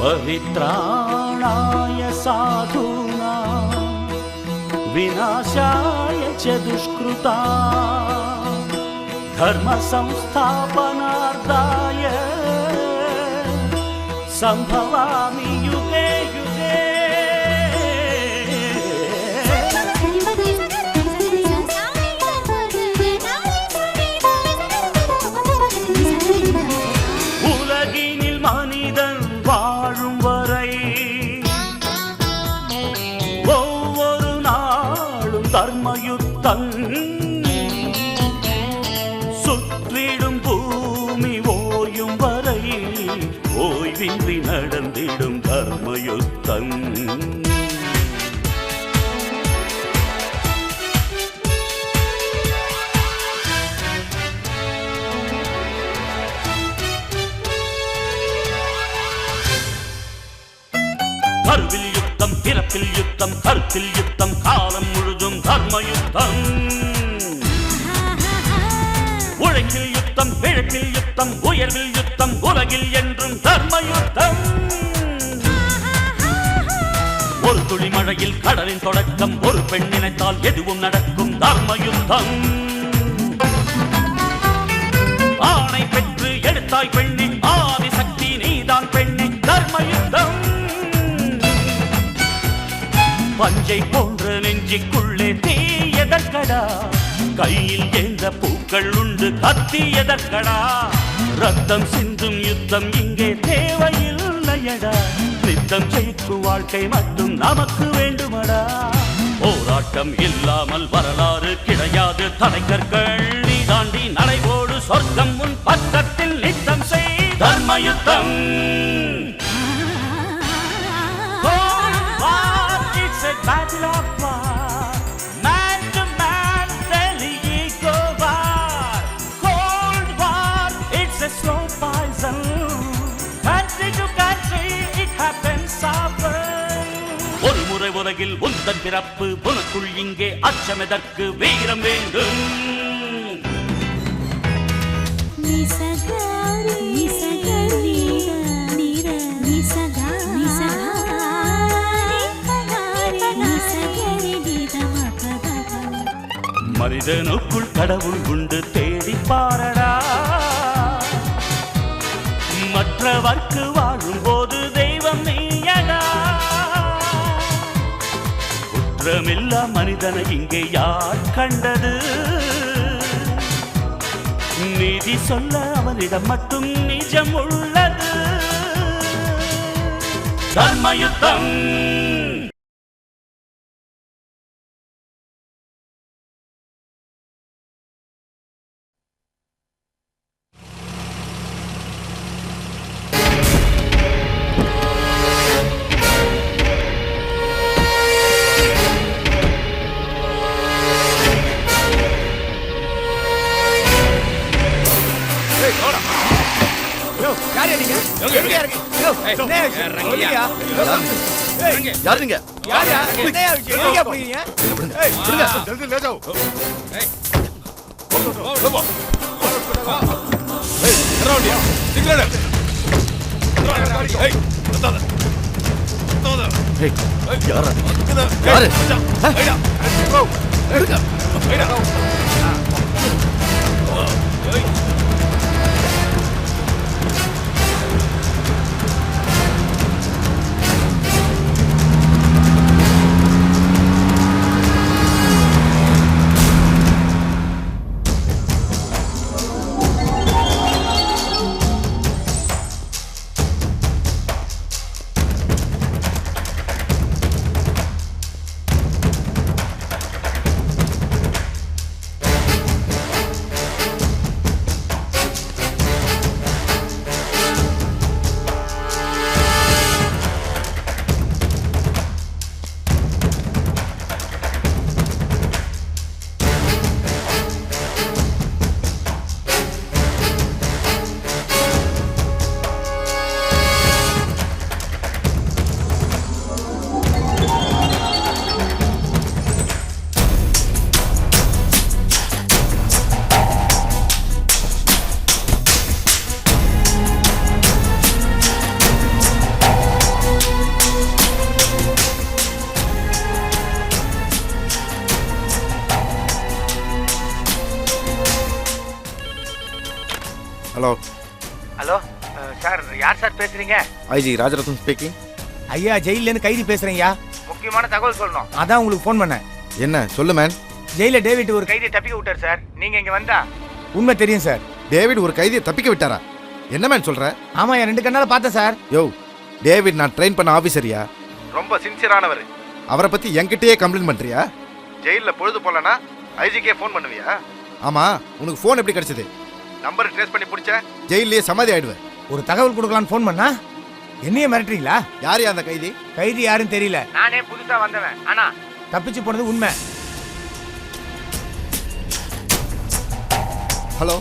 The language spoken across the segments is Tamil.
परित्राणाय साधूनां विनाशाय च दुष्कृता धर्म संस्थापनार्थाय संभवामि युगे युगे। உலகினில் மனிதன் வாழும் வரை ஒவ்வொரு நாளும் தர்மயுத்தம் சுற்றிடும் பூமி ஓயும் வரை ஓய்வின்றி நடந்திடும் தர்மயுத்தம். கருவில் யுத்தம், பிறப்பில் யுத்தம், கருத்தில் யுத்தம், காலம் முழுதும் தர்மயுத்தம். உழைப்பில் யுத்தம், பிழைப்பில் யுத்தம், உயர்வில் யுத்தம், உலகில் என்றும் தர்மயுத்தம். ஒரு துளி மழையில் கடலின் தொடக்கம், ஒரு பெண் நினைத்தால் எதுவும் நடக்கும் தர்மயுத்தம். ஆணை பெற்று எடுத்தாய் பெண்ணே, ஆதிசக்தி நீதான் பெண்ணே, தர்மயுத்தம். பஞ்சை போன்ற நெஞ்சிக்குள்ளே தீ எதற்கடா, கையில் ஏந்த பூக்கள் உண்டு கத்தி எதற்கடா, ரத்தம் சிந்தும் யுத்தம் இங்கே தேவையில்லையடா, நித்தம் ஜெயிக்கும் வாழ்க்கை மட்டும் நமக்கு வேண்டுமடா. போராட்டம் இல்லாமல் வரலாறு கிடையாது, தடைக்கற்கள் நீ தாண்டி நடைபோடு, சொர்க்கம் உன் பக்கத்தில் நித்தம் செய் தர்மயுத்தம். Battle of war, man to man, daily ego war, cold war, it's a slow poison, country to country, it happens often. ஒரு முறை உலகில் உந்தன் பிறப்பு, உனக்குள் இங்கே அச்சமெதற்கு, வீரம் வேண்டும். மனிதனுக்குள் கடவுள் உண்டு, தேடி பாரடா, மற்றவர்க்கு வாழும் போது தெய்வம் நீயடா. குற்றமில்லா மனிதனை இங்கே யார் கண்டது, நீதி சொல்ல அவனிடம் மட்டும் நிஜம் உள்ளது. தர்மயுத்தம். ஹலோ ஹலோ சார், யார் சார் பேசுறீங்க? IG Rajaratnam speaking. ஐயா, ஜெயிலேருந்து கைதி பேசுறேன்யா. முக்கியமான தகவல் சொல்லணும். அதான் உங்களுக்கு ஃபோன் பண்ணேன். என்ன சொல்லு மேன்? ஜெயில டேவிட் ஒரு கைதியை தப்பிக்க விட்டார் சார். நீங்க இங்க வந்தா உண்மை தெரியும் சார். டேவிட் ஒரு கைதியை தப்பிக்க விட்டாரா? என்ன மேன் சொல்ற? ஆமாயா, 2 கண்ணால பார்த்தேன் சார். யோ, டேவிட் நான் ட்ரெயின் பண்ண ஆபீசரியா, ரொம்ப சின்சியரானவர். அவரை பத்தி என்கிட்டயே கம்ப்ளைண்ட் பண்றியா? ஜெயில பொழுது போலனா ஐஜிக்கே ஃபோன் பண்ணுவியா? ஆமா, உனக்கு ஃபோன் எப்படி கிடைச்சது? நம்பர் ட்ரேஸ் பண்ணி பிடிச்ச ஜெயிலே சமாதி ஆயிடுவேன். ஒரு தகவல் கொடுக்கலான்னு ஃபோன் பண்ணா என்னைய மிரட்டுறீங்களா? யாரையா அந்த கைதி? கைதி யாருன்னு தெரியல. நானே புதுசா வந்தவன். ஆனா தப்பிச்சு போனது உண்மை. Hello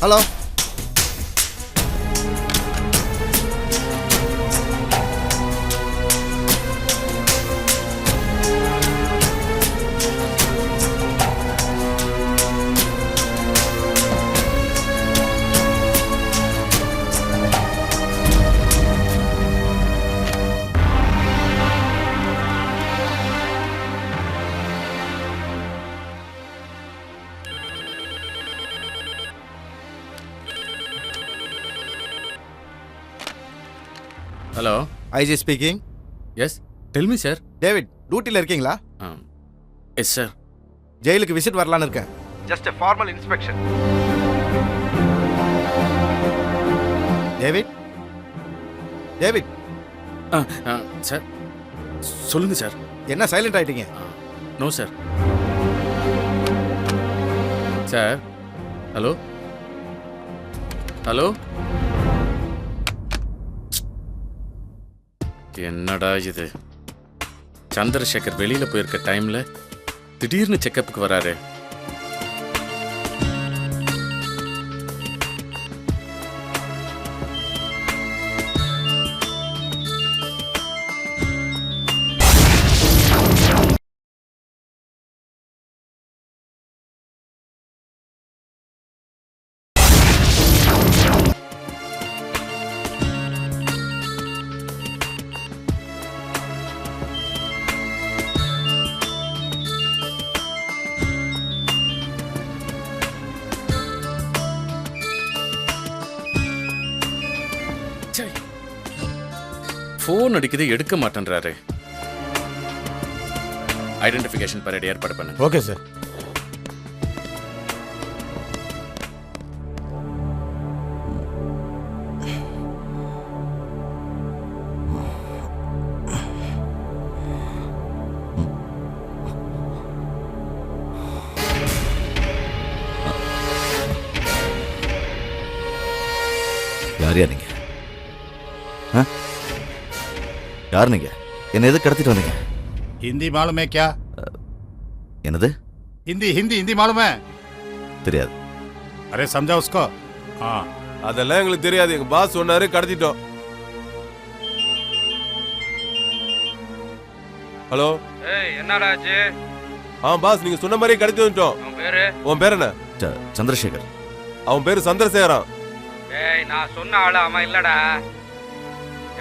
hello hello, IG speaking. Yes, tell me sir. David டியூட்டில இருக்கீங்களா? Yes sir. ஜெயிலுக்கு விசிட் வரலான்னு இருக்கேன். Just formal inspection. David David sir சொல்லுங்க சார். என்ன சைலண்ட் ஆயிட்டீங்க? No sir. Sir, hello hello, என்னடா இது? சந்திரசேகர் வெளியில போயிருக்க டைம்ல திடீர்னு செக்கப்புக்கு வராரு. ஃபோன் அடிக்குது, எடுக்க மாட்டேன்றாரு. ஐடென்டிஃபிகேஷன் பரேட் ஏற்பாடு பண்ணுங்க. Okay sir. யார் நீங்க? யார் நீங்க? என்ன எது கடத்திட்டு வந்தீங்க? हिंदी मालूम है क्या? என்னது? हिंदी हिंदी हिंदी मालूम है? தெரியாது. अरे समझा उसको. हाँ, அதெல்லாம் எங்களுக்கு தெரியாது. எங்க பாஸ் சொன்னாரு, கடத்திட்டோம். ஹலோ. ஏய், என்னடா ஆச்சு? பாஸ், நீங்க சொன்ன மாதிரியே கடத்தி வந்துட்டோம். உன் பேர் என்ன? சந்திரசேகர். அவன் பேரு சந்திரசேகரன். ஏய், நான் சொன்ன ஆளு அவன் இல்லடா.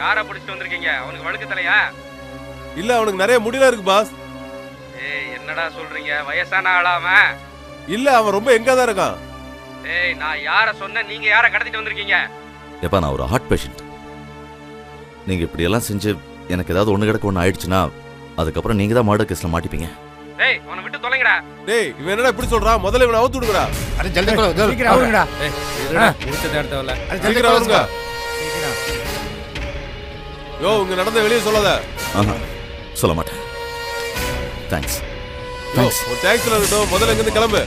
யாரை பிடிச்சிட்டு வந்திருக்கீங்க? அவனுக்கு வழுக்கு தலையா? இல்ல, அவனுக்கு நிறைய முடியல இருக்கு பாஸ். ஏய், என்னடா சொல்றீங்க? வயசான ஆளா அவன்? இல்ல, அவன் ரொம்ப எங்க தான் இருக்கான். ஏய், நான் யாரை சொன்னேன்? நீங்க யாரை கடத்திட்டு வந்திருக்கீங்க? எப்பா, நான் ஒரு ஹார்ட் பேஷண்ட். நீங்க இப்படி எல்லாம் செஞ்சு எனக்கு ஏதாவது ஒண்ணு கிடக்க ஒண்ணு ஆயிடுச்சுன்னா அதுக்கப்புறம் நீங்க தான் மர்டர் கேஸ்ல மாட்டிப்பீங்க. டேய், அவனை விட்டு தொலைங்கடா. டேய், இவன் என்னடா இப்படி சொல்றான்? முதல்ல இவனை அவுத்து விடுங்கடா. अरे जल्दी करो जल्दी. சீக்கிரம் அவருங்கடா. முடிச்சத இடத்தவல. अरे जल्दी சீக்கிரம் करो வருங்க. उसको. யோ, இங்க நடந்த வெளியே சொல்லாத. சொல்ல மாட்டேன். தேங்க்ஸ். யோ, ஒரு டாக்ஸில இருக்கட்டும். முதல்ல இங்க இருந்து கிளம்பு.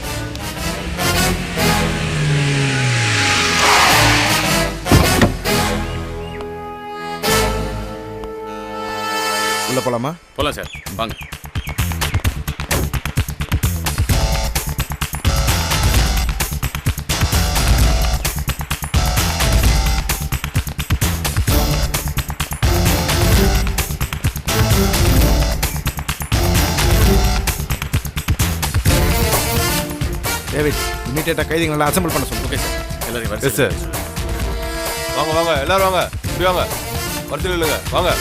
உள்ள போலாமா? போலாம் சார், வாங்க. டேவிட், இமீடியட்டா கைதிகளை அசெம்பிள் பண்ண சொல்லுங்க. ஓகே சார், எல்லாரையும் எஸ் சார். வாங்க வாங்க, எல்லாரும் வாங்க. இப்படி வாங்க, வரிசையில் இல்லைங்க, வாங்க.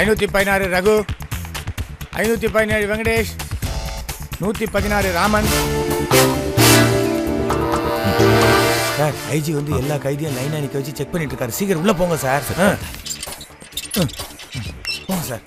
516 ரகு, 517 வெங்கடேஷ், 116 ராமன். சார் ஐஜி வந்து எல்லா கைதியும் லைனா நிக்க வச்சு செக் பண்ணிட்டு இருக்காரு. சீக்கிரம் உள்ள போங்க சார். போங்க சார்.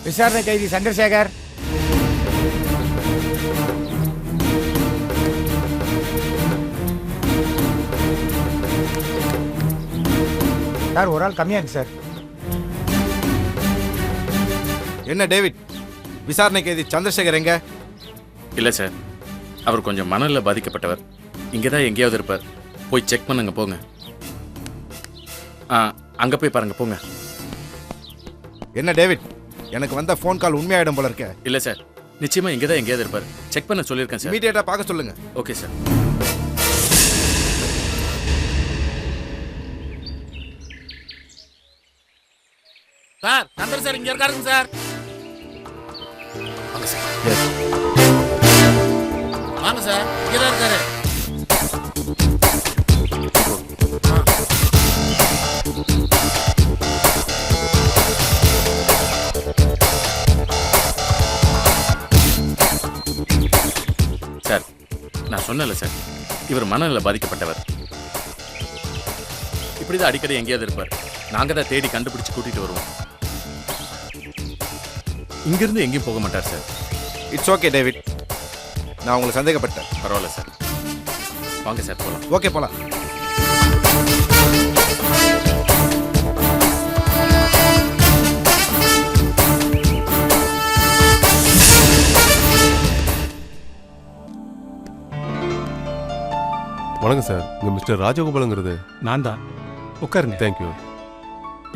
விசாரணை கைதி சந்திரசேகர். சார் ஒரு ஆள் கம்மியா இருக்கு சார். என்ன டேவிட், விசாரணை கைதி சந்திரசேகர் எங்க? இல்லை சார், அவர் கொஞ்சம் மனநிலை பாதிக்கப்பட்டவர். இங்கே தான் எங்கேயாவது இருப்பார். போய் செக் பண்ணுங்க போங்க. அங்கே போய் பாருங்க போங்க. என்ன டேவிட், எனக்கு வந்த ஃபோன் கால் உண்மையாயிடும் போல இருக்க. இல்லை சார், நிச்சயமா இங்கே தான் எங்கேயாவது இருப்பார். செக் பண்ண சொல்லியிருக்கேன் சார். இமீடியட்டா பார்க்க சொல்லுங்க. Okay sir. சார் சந்திர சார் இங்க இருக்காருங்க சார். வாங்க சார். வாங்க சார், இங்க தான் இருக்காரு. சார் நான் சொன்னல சார், இவர் மனநிலை பாதிக்கப்பட்டவர். இப்படிதான் அடிக்கடி எங்கேயாவது இருப்பார். நாங்க தான் தேடி கண்டுபிடிச்சு கூட்டிட்டு வருவோம். இங்கிருந்து எங்கேயும் போக மாட்டார் சார். இட்ஸ் ஓகே டேவிட், நான் உங்களை சந்தேகப்பட்டேன். பரவாயில்ல சார், வாங்க சார் போகலாம். ஓகே போலாம். வணக்கம் சார், இங்க மிஸ்டர் ராஜகோபாலங்கிறது நான் தான். உட்காருங்க. தேங்க்யூ.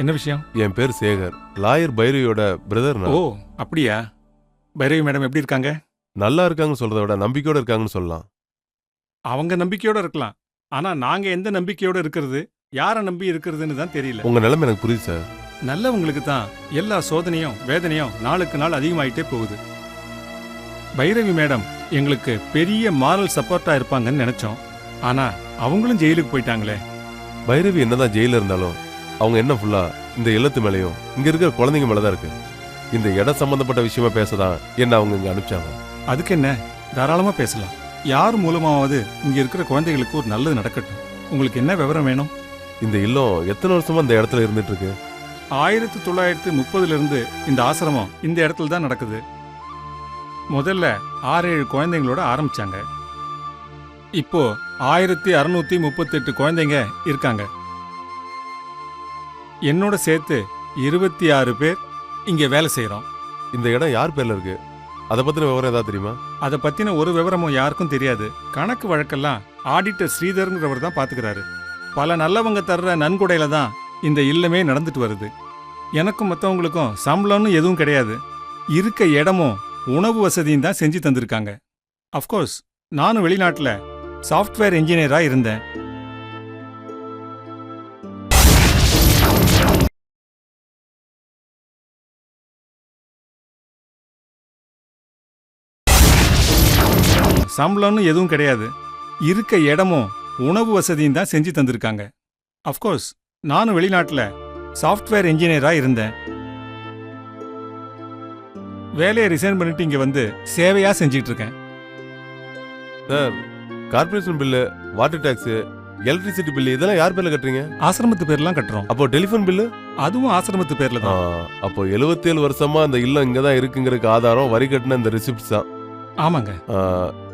என்ன விஷயம்? என் பேர் சேகர், லாயர் பைரவியோட பிரதர். ஓ அப்படியா? பைரவி மேடம் எப்படி இருக்காங்க? நல்லா இருக்காங்கன்னு சொல்றத விட நம்பிக்கையோட இருக்காங்கன்னு சொல்லலாம். அவங்க நம்பிக்கையோட இருக்கலாம், ஆனா நாங்க எந்த நம்பிக்கையோட இருக்கிறது, யாரை நம்பி இருக்கிறதுன்னு தான் தெரியல. உங்க நிலைமை எனக்கு புரியுது சார். நல்லவங்களுக்கு தான் எல்லா சோதனையும் வேதனையும் நாளுக்கு நாள் அதிகமாயிட்டே போகுது. பைரவி மேடம் எங்களுக்கு பெரிய மாரல் சப்போர்ட்டா இருப்பாங்கன்னு நினைச்சோம். ஆனா அவங்களும் ஜெயிலுக்கு போயிட்டாங்களே. பைரவி என்னதான் ஜெயில இருந்தாலும் அவங்க என்ன ஃபுல்லா இந்த இல்லத்து மேலேயும் இங்க இருக்கிற குழந்தைங்க மேலதான் இருக்கு. இந்த இடம் சம்பந்தப்பட்ட விஷயமா பேசதான் என்ன அவங்க இங்க அனுப்பிச்சாங்க. அதுக்கு என்ன, தாராளமா பேசலாம். யார் மூலமாவது இங்க இருக்கிற குழந்தைகளுக்கு ஒரு நல்லது நடக்கட்டும். உங்களுக்கு என்ன விவரம் வேணும்? இந்த இல்லம் எத்தனை வருஷமா இந்த இடத்துல இருந்துட்டு இருக்கு? 1930 இருந்து இந்த ஆசிரமம் இந்த இடத்துல தான் நடக்குது. முதல்ல 6-7 குழந்தைங்களோட ஆரம்பிச்சாங்க. இப்போ 1638 குழந்தைங்க இருக்காங்க. என்னோட சேர்த்து 26 பேர் இங்கே வேலை செய்கிறோம். இந்த இடம் யார் பேர்ல இருக்கு? அதை பத்தின விவரம் ஏதாவது தெரியுமா? அதை பற்றின ஒரு விவரமும் யாருக்கும் தெரியாது. கணக்கு வழக்கெல்லாம் ஆடிட்டர் ஸ்ரீதர்ங்கிறவர் தான் பார்த்துக்கிறாரு. பல நல்லவங்க தர்ற நன்கொடையில தான் இந்த இல்லமே நடந்துட்டு வருது. எனக்கும் மற்றவங்களுக்கும் சம்பளம்னு எதுவும் கிடையாது. இருக்க இடமும் உணவு வசதியும் தான் செஞ்சு தந்திருக்காங்க. அஃப்கோர்ஸ் நானும் வெளிநாட்டில் சாஃப்ட்வேர் இன்ஜினியராக இருந்தேன். சம்பளம்னு எதுவும் கிடையாது. இருக்க இடமும் உணவு வசதியும் தான் செஞ்சு தந்திருக்காங்க. அஃப்கோர்ஸ் நானும் வெளிநாட்டில் சாஃப்ட்வேர் இன்ஜினியராக இருந்தேன். வேலையை ரிசைன் பண்ணிட்டு இங்கே வந்து சேவையாக செஞ்சுட்டு இருக்கேன். Sir, corporation bill, water tax, electricity bill இதெல்லாம் யார் பேர்ல கட்டுறீங்க? ஆசிரமத்து பேர்லாம் கட்டுறோம். அப்போ டெலிஃபோன் பில்லு? அதுவும் ஆசிரமத்து பேர்ல தான். அப்போ 77 வருஷமா அந்த இல்லம் இங்க தான் இருக்குங்கிறதுக்கு ஆதாரம் வரி கட்டின இந்த ரிசிப்ட்ஸ் தான். ஆமாங்க.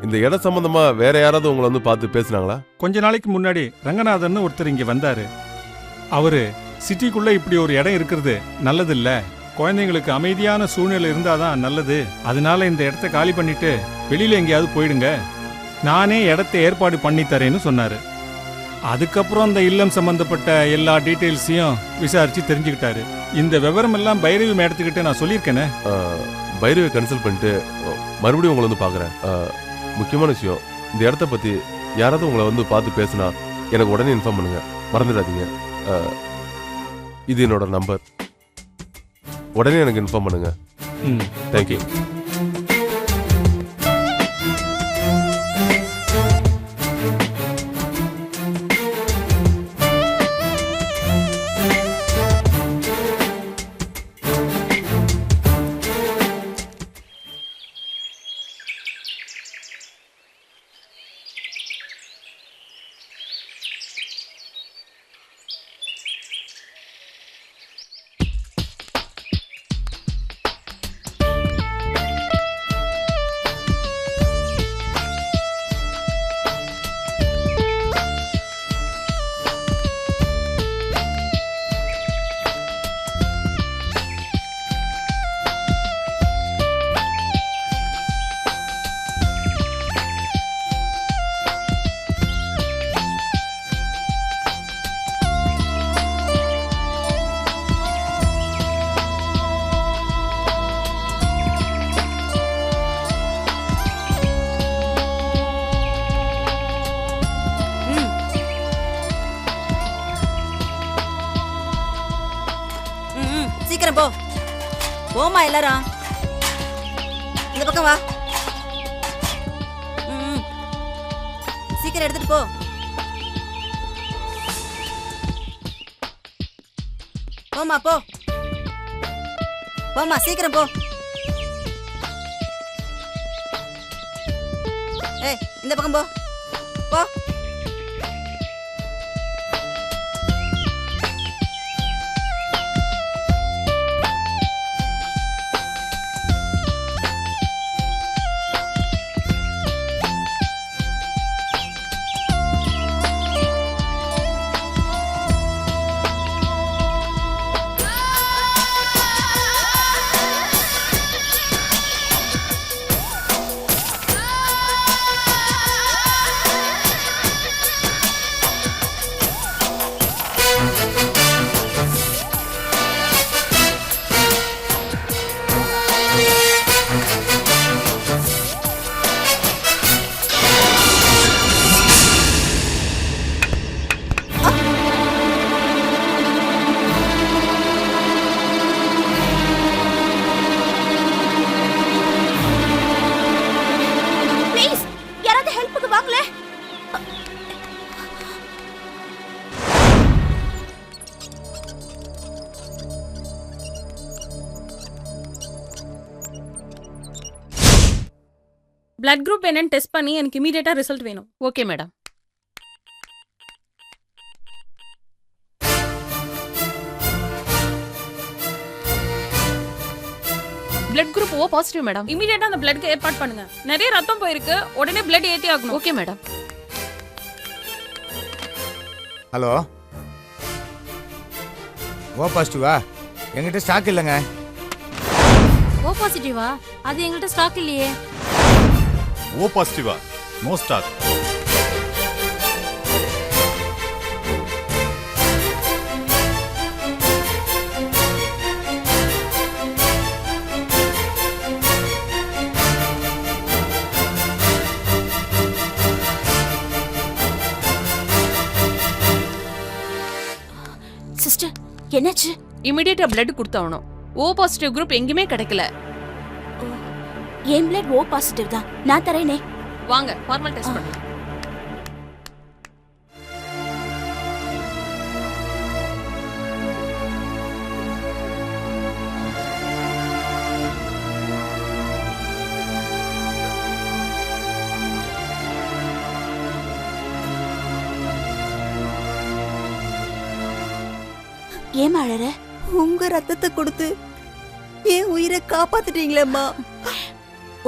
இந்த இடம் சம்பந்தமா வேற யாராவது உங்களை வந்து பார்த்து பேசுனாங்களா? கொஞ்ச நாளைக்கு முன்னாடி ரங்கநாதன் ஒருத்தர் இங்க வந்தாரு. அவரு சிட்டிக்குள்ள இப்படி ஒரு இடம் இருக்கிறது நல்லது இல்ல, குழந்தைங்களுக்கு அமைதியான சூழ்நிலை இருந்தாதான் நல்லது, அதனால இந்த இடத்த காலி பண்ணிட்டு வெளியில எங்கேயாவது போயிடுங்க, நானே இடத்தை ஏற்பாடு பண்ணி தரேன்னு சொன்னாரு. அதுக்கப்புறம் அந்த இல்லம் சம்பந்தப்பட்ட எல்லா டீட்டெயில்ஸையும் விசாரிச்சு தெரிஞ்சுக்கிட்டாரு. இந்த விவரம் எல்லாம் பைரவி மேடத்துக்கிட்ட நான் சொல்லியிருக்கேனே. பைரவி கன்சல்ட் பண்ணிட்டு மறுபடியும் உங்களை வந்து பார்க்குறேன். முக்கியமான விஷயம், இந்த இடத்த பற்றி யாராவது உங்களை வந்து பார்த்து பேசுனா எனக்கு உடனே இன்ஃபார்ம் பண்ணுங்க, மறந்துடாதீங்க. இது என்னோட நம்பர், உடனே எனக்கு இன்ஃபார்ம் பண்ணுங்க. தேங்க்யூ. சீக்கிரம் போ. போமா எல்லாரும், இந்த பக்கம் வா. சீக்கிரம் எடுத்துட்டு போ. போமா போ, போமா சீக்கிரம் போ. ஏய், இந்த பக்கம் போ போ. பிளட் குரூப் என்னன்னு டெஸ்ட் பண்ணி எனக்கு இமீடியட்டா ரிசல்ட் வேணும். Okay madam. Blood group O positive madam. இமீடியட்டா அந்த பிளட்க்கு ஏற்பாடு பண்ணுங்க. நிறைய ரத்தம் போயிருக்கு, உடனே பிளட் ஏத்தி ஆகணும். Okay madam. ஹலோ ஓ பாசிட்டிவா? என்கிட்ட ஸ்டாக் இல்லைங்க. ஓ பாசிட்டிவா? அது எங்கள்கிட்ட ஸ்டாக் இல்லையே. ஓ பாசிட்டிவா? No stock. சிஸ்டர் என்னாச்சு? இமிடியேட்டா பிளட் கொடுத்தாகணும். ஓ பாசிட்டிவ் குரூப் எங்கேயுமே கிடைக்கல. என் பிளட் ஓ பாசிட்டிவ் தான். நான் தரேனே. வாங்க ஃபார்மல் டெஸ்ட் பண்ணலாம். ஏன் அழற? உங்க ரத்தத்தை கொடுத்து என் உயிரை காப்பாத்திட்டீங்களேம்மா.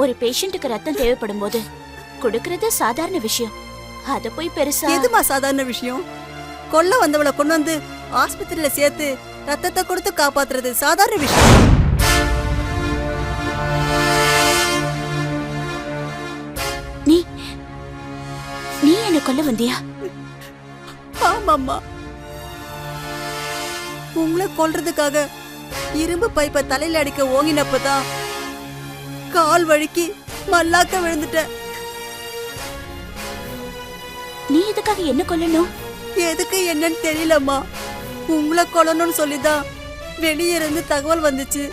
ஒரு பேஷண்ட்டுக்கு ரத்தம் தேவைப்படும் போது கொடுக்கறது சாதாரண விஷயம். அத போய் பெருசா எதுமா சாதாரண விஷயம்? கொல்ல வந்தவளை கொண்டு வந்து ஆஸ்பத்திரியில சேர்த்து ரத்தத்தை கொடுத்து காப்பாத்துறது சாதாரண விஷயம். நீ என்ன கொல்ல வந்தியா? ஆமாம்மா, உங்களை கொல்றதுக்காக இரும்பு பைப்பை தலையில அடிக்க ஓங்கினப்பதான் கால் வழுக்கி மல்லாக்க விழுந்துட்டேன். நீ எதுக்காக என்ன கொல்லணும்? எதுக்கு என்னன்னு தெரியலம்மா. உங்களை கொல்லணும்னு சொல்லிதான் வெளியே இருந்து தகவல் வந்துச்சு.